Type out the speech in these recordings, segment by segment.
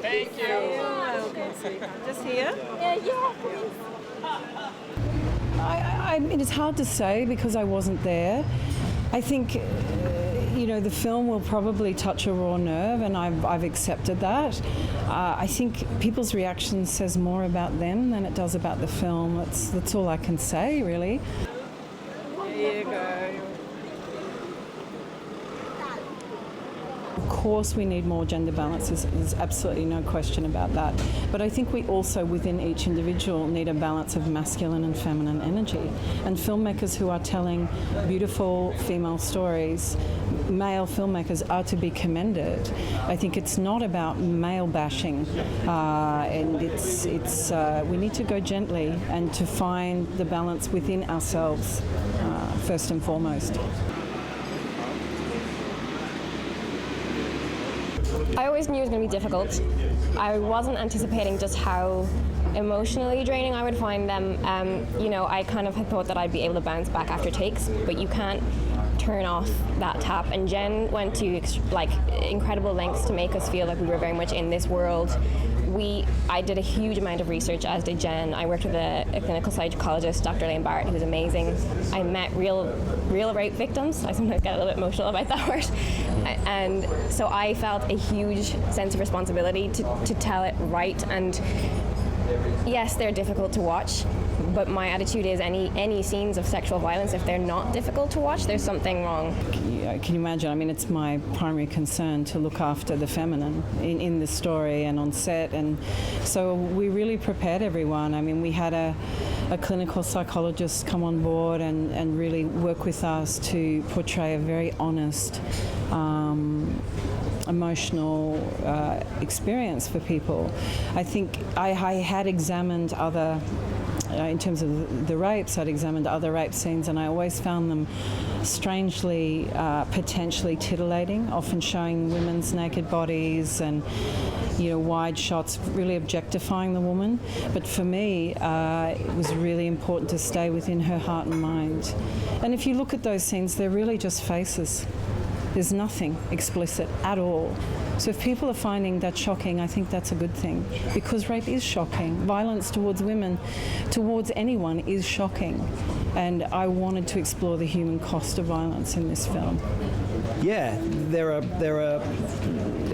Thank you. Just here? Yeah, please. I mean, it's hard to say because I wasn't there. I think, the film will probably touch a raw nerve, and I've accepted that. I think people's reaction says more about them than it does about the film. That's all I can say, really. There you go. Of course we need more gender balance, there's absolutely no question about that. But I think we also, within each individual, need a balance of masculine and feminine energy. And filmmakers who are telling beautiful female stories, male filmmakers, are to be commended. I think it's not about male bashing, and we need to go gently and to find the balance within ourselves, first and foremost. I always knew it was going to be difficult. I wasn't anticipating just how emotionally draining I would find them. I kind of had thought that I'd be able to bounce back after takes, but you can't turn off that tap. And Jen went to incredible lengths to make us feel like we were very much in this world. I did a huge amount of research, as did Jen. I worked with a clinical psychologist, Dr. Lane Barrett, who was amazing. I met real rape victims. I sometimes get a little bit emotional about that word. And so I felt a huge sense of responsibility to tell it right. And yes, they're difficult to watch, but my attitude is any scenes of sexual violence, if they're not difficult to watch, there's something wrong. Can you imagine? I mean, it's my primary concern to look after the feminine in the story and on set, and so we really prepared everyone. I mean, we had a clinical psychologist come on board and really work with us to portray a very honest, emotional experience for people. I think I had examined other, in terms of the rapes, I'd examined other rape scenes, and I always found them strangely, potentially titillating, often showing women's naked bodies and, wide shots, really objectifying the woman. But for me, it was really important to stay within her heart and mind. And if you look at those scenes, they're really just faces. There's nothing explicit at all. So if people are finding that shocking, I think that's a good thing, because rape is shocking. Violence towards women, towards anyone, is shocking. And I wanted to explore the human cost of violence in this film. Yeah, there are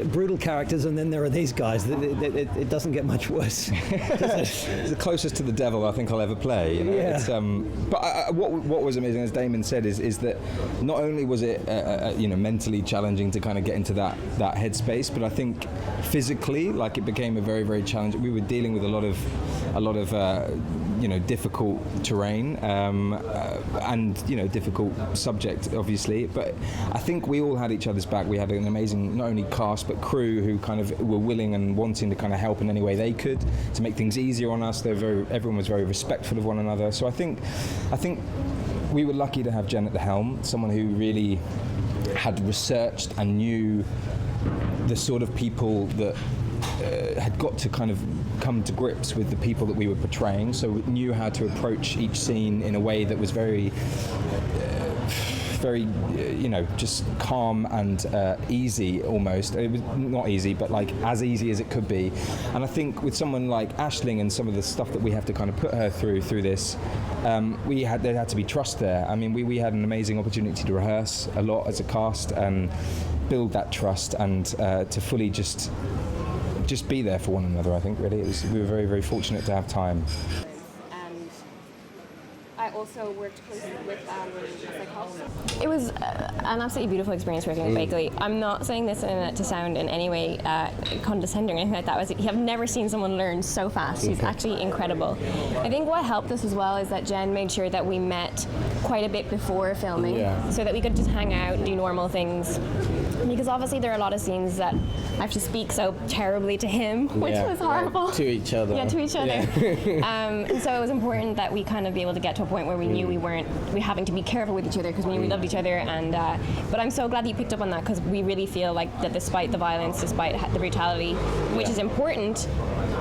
brutal characters, and then there are these guys. It doesn't get much worse. It's the closest to the devil I think I'll ever play. Yeah. It's, but what was amazing, as Damon said, is that not only was it mentally challenging to kind of get into that headspace, but I think physically, it became a very, very challenging. We were dealing with a lot of difficult terrain and difficult subject, obviously. But I think we all had each other's back. We had an amazing, not only cast but crew who kind of were willing and wanting to kind of help in any way they could to make things easier on us. Everyone was very respectful of one another. So I think we were lucky to have Jen at the helm, someone who really had researched and knew the sort of people that had got to kind of come to grips with the people that we were portraying, so we knew how to approach each scene in a way that was very just calm and easy almost. It was not easy, but as easy as it could be. And I think with someone like Aisling and some of the stuff that we have to kind of put her through this, there had to be trust there. I mean, we had an amazing opportunity to rehearse a lot as a cast and build that trust and to fully just be there for one another. I think really we were very, very fortunate to have time. And I also worked closely with a psychologist. It was an absolutely beautiful experience working with Blakely. I'm not saying this to sound in any way condescending or anything like that. I've never seen someone learn so fast. She's actually incredible. I think what helped us as well is that Jen made sure that we met quite a bit before filming, so that we could just hang out and do normal things. Because obviously there are a lot of scenes that I have to speak so terribly to him, which was horrible. To each other. Yeah, to each other. And so it was important that we kind of be able to get to a point where we knew we weren't having to be careful with each other, because we knew we loved each other. And but I'm so glad that you picked up on that, because we really feel like that despite the violence, despite the brutality, which is important,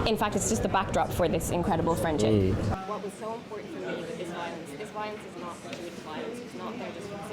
in fact it's just the backdrop for this incredible friendship. What was so important for me with this violence is not gratuitous violence. It's not there just for